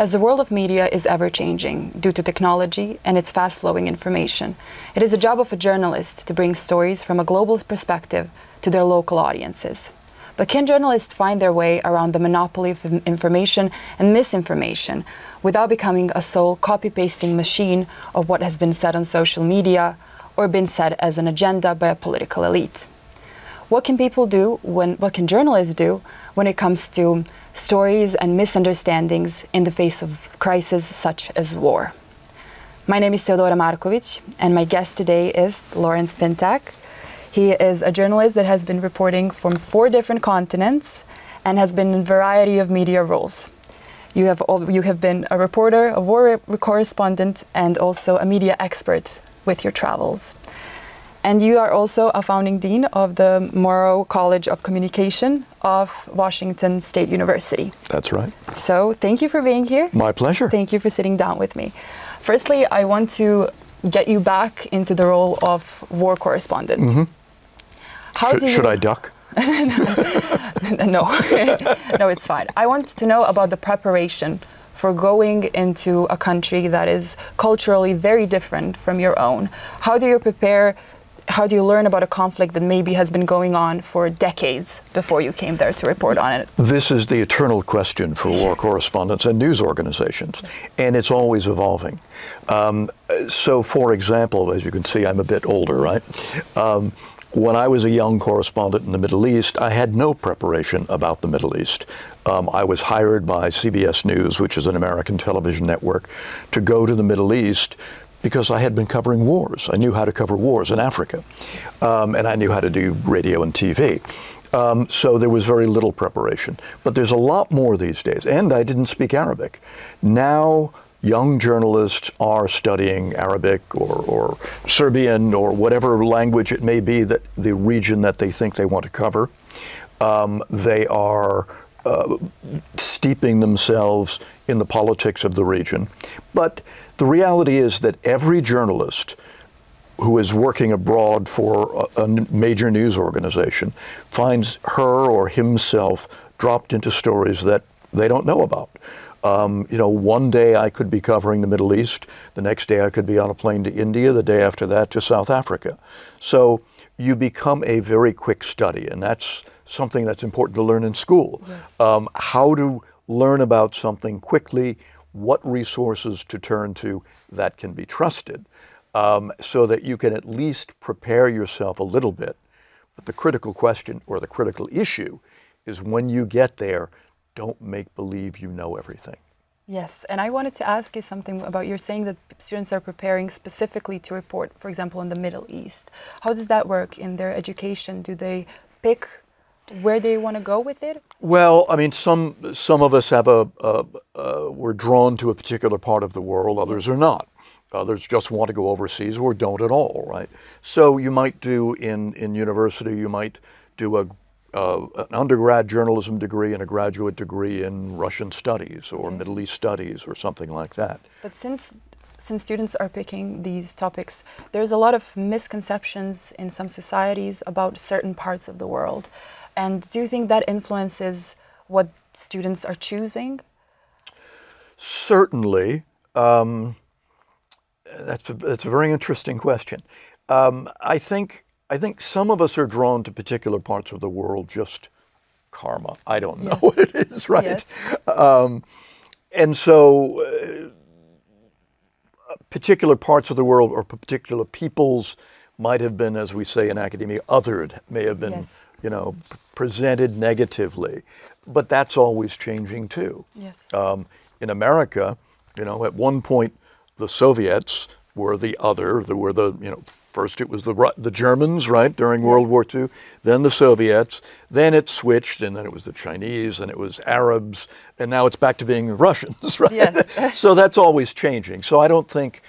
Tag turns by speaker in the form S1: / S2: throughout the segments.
S1: As the world of media is ever-changing due to technology and its fast-flowing information, it is the job of a journalist to bring stories from a global perspective to their local audiences. But can journalists find their way around the monopoly of information and misinformation without becoming a sole copy-pasting machine of what has been said on social media or been said as an agenda by a political elite? What can journalists do when it comes to stories and misunderstandings in the face of crises such as war? My name is Teodora Marković, and my guest today is Lorens Pintak. He is a journalist that has been reporting from 4 different continents and has been in a variety of media roles. You have been a reporter, a war correspondent, and also a media expert with your travels. And you are also a founding dean of the Murrow College of Communication of Washington State University.
S2: That's right.
S1: So thank you for being here.
S2: My pleasure.
S1: Thank you for sitting down with me. Firstly, I want to get you back into the role of war correspondent.
S2: Mm-hmm. Should I duck?
S1: No, no, it's fine. I want to know about the preparation for going into a country that is culturally very different from your own. How do you prepare? How do you learn about a conflict that maybe has been going on for decades before you came there to report on it?
S2: This is the eternal question for war correspondents and news organizations, and it's always evolving. So, for example, as you can see, I'm a bit older, right? When I was a young correspondent in the Middle East, I had no preparation about the Middle East. I was hired by CBS News, which is an American television network, to go to the Middle East because I had been covering wars. I knew how to cover wars in Africa, and I knew how to do radio and TV. So there was very little preparation. But there's a lot more these days, and I didn't speak Arabic. Now, young journalists are studying Arabic or Serbian or whatever language it may be, that the region that they think they want to cover. They are steeping themselves in the politics of the region. But the reality is that every journalist who is working abroad for a major news organization finds her or himself dropped into stories that they don't know about. You know, one day I could be covering the Middle East, the next day I could be on a plane to India, the day after that to South Africa. So you become a very quick study, and that's something that's important to learn in school. Yes. How to learn about something quickly, what resources to turn to that can be trusted, so that you can at least prepare yourself a little bit. But the critical question or the critical issue is when you get there, don't make believe you know everything.
S1: Yes, and I wanted to ask you something about, you're saying that students are preparing specifically to report, for example, in the Middle East. How does that work in their education? Do they pick where they want to go with it?
S2: Well, I mean, some of us have we're drawn to a particular part of the world, others are not. Others just want to go overseas or don't at all, right? So you might do in university, you might do an undergrad journalism degree and a graduate degree in Russian studies or Middle East studies or something like that.
S1: But since students are picking these topics, there's a lot of misconceptions in some societies about certain parts of the world. And do you think that influences what students are choosing?
S2: Certainly. That's a very interesting question. I think some of us are drawn to particular parts of the world, just karma. I don't know what it is, right? Yes. And so particular parts of the world or particular peoples might have been, as we say in academia, othered, may have been, you know, presented negatively. But that's always changing too. Yes. In America, you know, at one point, the Soviets were the other. There were the, you know, first it was the Germans, right, during World War II, then the Soviets, then it switched, and then it was the Chinese, and it was Arabs, and now it's back to being Russians, right? Yes. So that's always changing. So I don't think,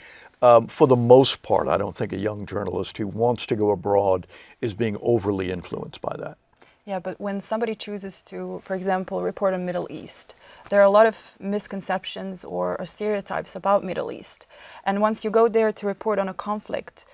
S2: for the most part, I don't think a young journalist who wants to go abroad is being overly influenced by that.
S1: Yeah, but when somebody chooses to, for example, report on Middle East, there are a lot of misconceptions or stereotypes about Middle East. And once you go there to report on a conflict,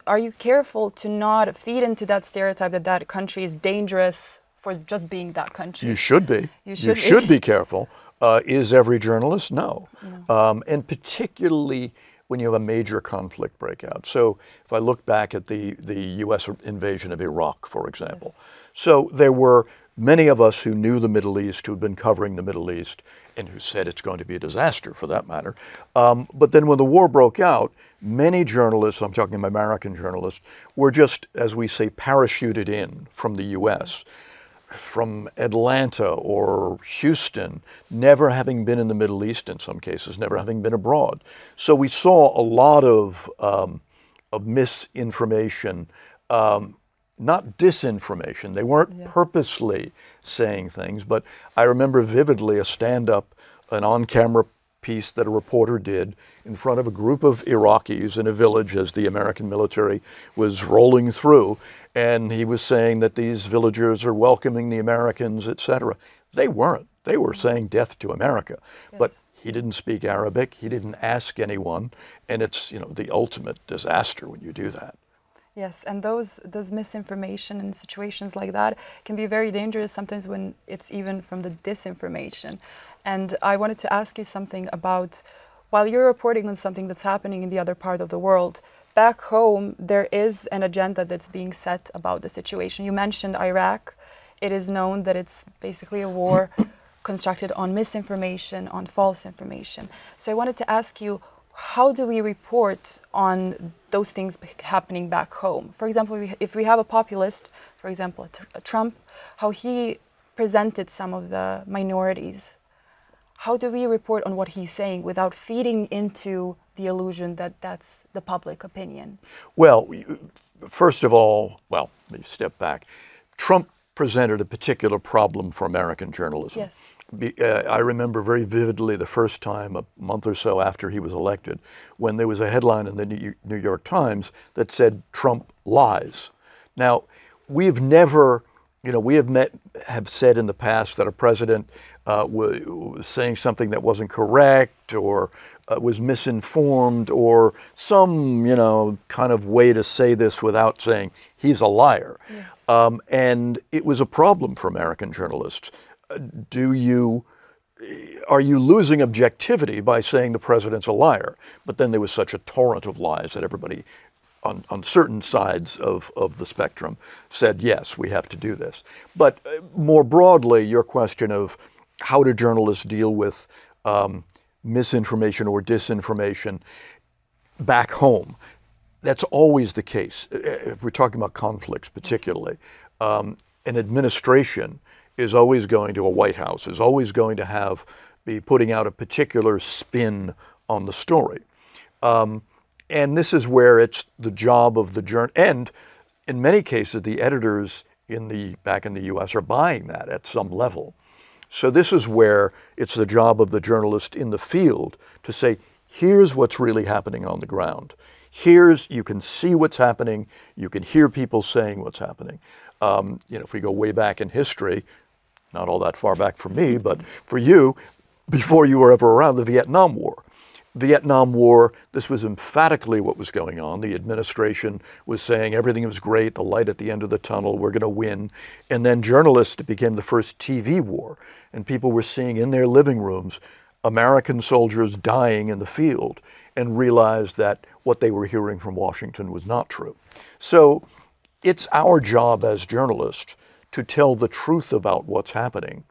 S1: are you careful to not feed into that stereotype that that country is dangerous for just being that country?
S2: You should be. You should be careful. Is every journalist? No. And particularly when you have a major conflict breakout. So if I look back at the U.S. invasion of Iraq, for example.
S1: Yes.
S2: So there were many of us who knew the Middle East, who'd been covering the Middle East, and who said it's going to be a disaster, for that matter. But then when the war broke out, many journalists, I'm talking American journalists, were just, as we say, parachuted in from the U.S., from Atlanta or Houston, never having been in the Middle East in some cases, never having been abroad. So we saw a lot of misinformation, not disinformation. They weren't purposely saying things, but I remember vividly a stand-up, an on-camera piece that a reporter did in front of a group of Iraqis in a village as the American military was rolling through, and he was saying that these villagers are welcoming the Americans, etc. They weren't. They were saying death to America. Yes. But he didn't speak Arabic, he didn't ask anyone, and it's, you know, the ultimate disaster when you do that.
S1: Yes, and those misinformation and situations like that can be very dangerous sometimes when it's even from the disinformation. And I wanted to ask you something about, while you're reporting on something that's happening in the other part of the world, back home there is an agenda that's being set about the situation. You mentioned Iraq. It is known that it's basically a war constructed on misinformation, on false information. So I wanted to ask you, how do we report on those things happening back home? For example, if we have a populist, for example, Trump, how he presented some of the minorities, how do we report on what he's saying without feeding into the illusion that that's the public opinion?
S2: Well, first of all, well, let me step back. Trump presented a particular problem for American journalism.
S1: Yes.
S2: I remember very vividly the first time, a month or so after he was elected, when there was a headline in the New York Times that said, "Trump lies." Now, we have never, you know, we have said in the past that a president was saying something that wasn't correct, or was misinformed, or some, you know, kind of way to say this without saying he's a liar. Yes. And it was a problem for American journalists. Are you losing objectivity by saying the president's a liar? But then there was such a torrent of lies that everybody on certain sides of the spectrum said, yes, we have to do this. But more broadly, your question of how do journalists deal with misinformation or disinformation back home, that's always the case. If we're talking about conflicts particularly, an administration is always going to, a White House is always going to be putting out a particular spin on the story. And this is where it's the job of the journal, and in many cases the editors back in the US are buying that at some level. So this is where it's the job of the journalist in the field to say, here's what's really happening on the ground. You can see what's happening, you can hear people saying what's happening. You know, if we go way back in history, not all that far back for me, but for you, before you were ever around, the Vietnam War. Vietnam War, this was emphatically what was going on. The administration was saying everything was great, the light at the end of the tunnel, we're going to win. And then journalists, it became the first TV war. And people were seeing in their living rooms American soldiers dying in the field, and realized that what they were hearing from Washington was not true. So it's our job as journalists to tell the truth about what's happening.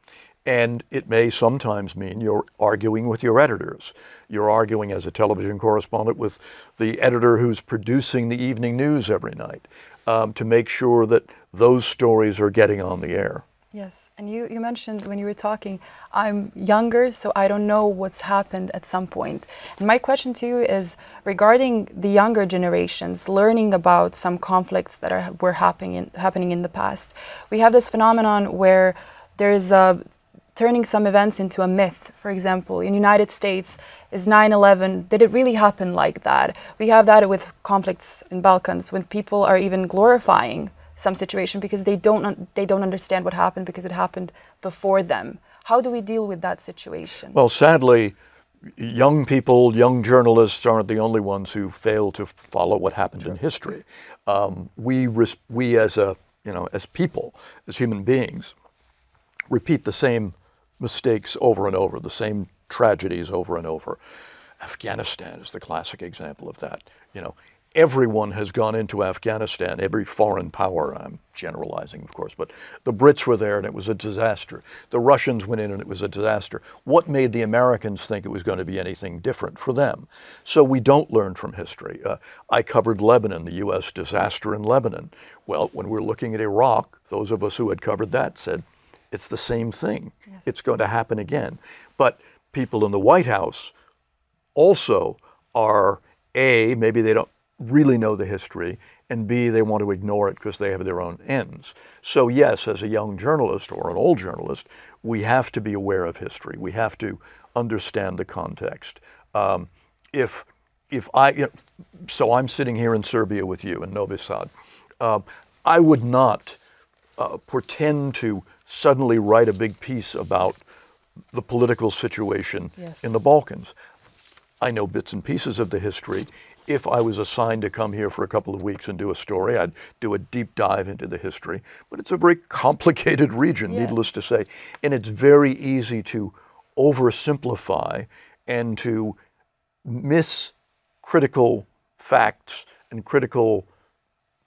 S2: And it may sometimes mean you're arguing with your editors. You're arguing as a television correspondent with the editor who's producing the evening news every night to make sure that those stories are getting on the air.
S1: Yes, and you mentioned when you were talking, I'm younger, so I don't know what's happened at some point. And my question to you is regarding the younger generations learning about some conflicts that were happening in the past. We have this phenomenon where there's turning some events into a myth. For example, in the United States, is 9/11, did it really happen like that? We have that with conflicts in Balkans, when people are even glorifying some situation because they don't understand what happened because it happened before them. How do we deal with that situation?
S2: Well, sadly, young people, young journalists aren't the only ones who fail to follow what happened in history. We as people, as human beings, repeat the same mistakes over and over, the same tragedies over and over. Afghanistan is the classic example of that. You know, everyone has gone into Afghanistan, every foreign power, I'm generalizing of course, but the Brits were there and it was a disaster. The Russians went in and it was a disaster. What made the Americans think it was going to be anything different for them? So we don't learn from history. I covered Lebanon, the U.S. disaster in Lebanon. Well, when we're looking at Iraq, those of us who had covered that said, it's the same thing. Yes. It's going to happen again. But people in the White House also are, A, maybe they don't really know the history, and B, they want to ignore it because they have their own ends. So yes, as a young journalist or an old journalist, we have to be aware of history. We have to understand the context. So I'm sitting here in Serbia with you in Novi Sad. I would not pretend to suddenly write a big piece about the political situation in the Balkans. I know bits and pieces of the history. If I was assigned to come here for a couple of weeks and do a story, I'd do a deep dive into the history. But it's a very complicated region, needless to say. And it's very easy to oversimplify and to miss critical facts and critical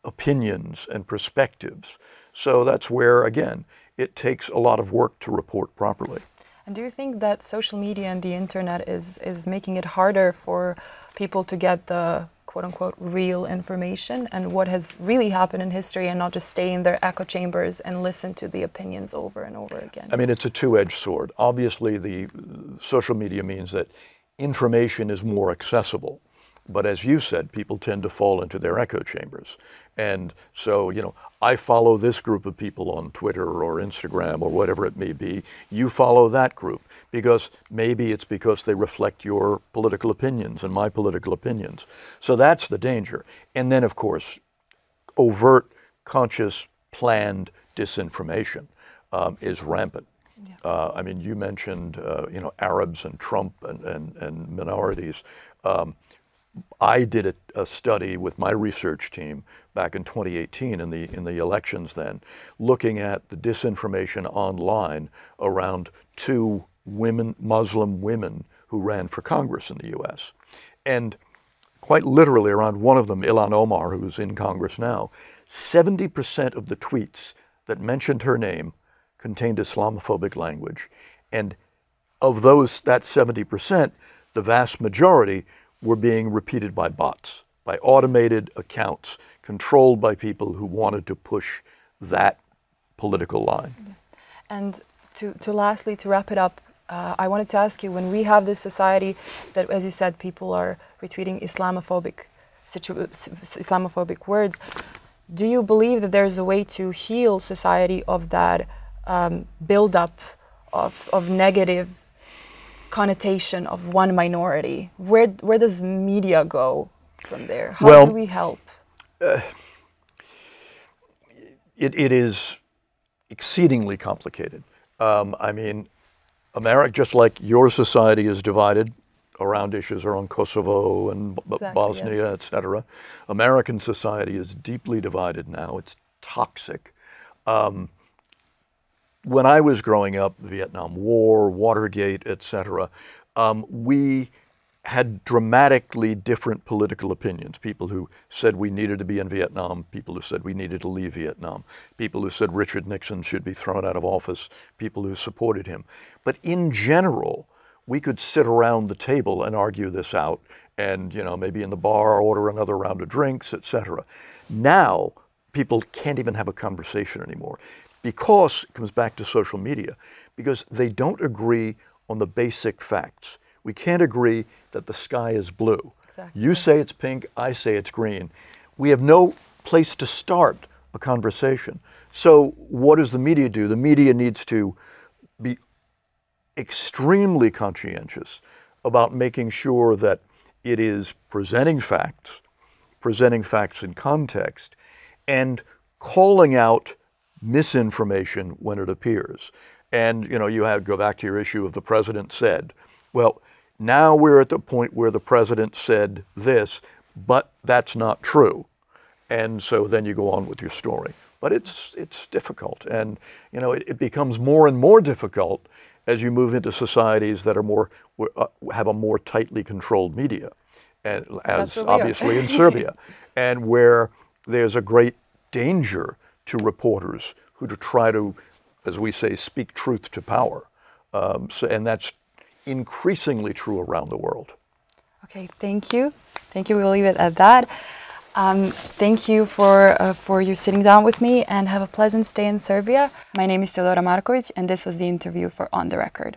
S2: opinions and perspectives. So that's where, again, it takes a lot of work to report properly.
S1: And do you think that social media and the internet is making it harder for people to get the quote-unquote real information and what has really happened in history and not just stay in their echo chambers and listen to the opinions over and over again?
S2: I mean, it's a two-edged sword. Obviously, the social media means that information is more accessible. But as you said, people tend to fall into their echo chambers. And so, you know, I follow this group of people on Twitter or Instagram or whatever it may be. You follow that group because maybe it's because they reflect your political opinions and my political opinions. So that's the danger. And then, of course, overt, conscious, planned disinformation is rampant. Yeah. I mean, you mentioned, you know, Arabs and Trump and minorities. I did a study with my research team back in 2018 in the elections then, looking at the disinformation online around two Muslim women who ran for Congress in the U.S. And quite literally around one of them, Ilhan Omar, who's in Congress now, 70% of the tweets that mentioned her name contained Islamophobic language. And of those, that 70%, the vast majority were being repeated by bots, by automated accounts controlled by people who wanted to push that political line.
S1: And to lastly, to wrap it up, I wanted to ask you, when we have this society that, as you said, people are retweeting Islamophobic words, do you believe that there's a way to heal society of that buildup of negative connotation of one minority? Where does media go from there? How do we help?
S2: It is exceedingly complicated. I mean, America, just like your society is divided around issues around Kosovo and Bosnia, etc. American society is deeply divided now. It's toxic. When I was growing up, the Vietnam War, Watergate, etc., we had dramatically different political opinions. People who said we needed to be in Vietnam, people who said we needed to leave Vietnam, people who said Richard Nixon should be thrown out of office, people who supported him. But in general, we could sit around the table and argue this out and, you know, maybe in the bar order another round of drinks, etc. Now, people can't even have a conversation anymore. Because, it comes back to social media, because they don't agree on the basic facts. We can't agree that the sky is blue. Exactly. You say it's pink, I say it's green. We have no place to start a conversation. So what does the media do? The media needs to be extremely conscientious about making sure that it is presenting facts in context, and calling out misinformation when it appears. And, you know, you have go back to your issue of the president said. Well, now we're at the point where the president said this, but that's not true. And so then you go on with your story. But it's difficult. And, you know, it becomes more and more difficult as you move into societies that are more have a more tightly controlled media, and as obviously in Serbia, and where there's a great danger to reporters who try to, as we say, speak truth to power, and that's increasingly true around the world.
S1: Okay, thank you. Thank you. We'll leave it at that. Thank you for you sitting down with me, and have a pleasant stay in Serbia. My name is Teodora Marković, and this was the interview for On the Record.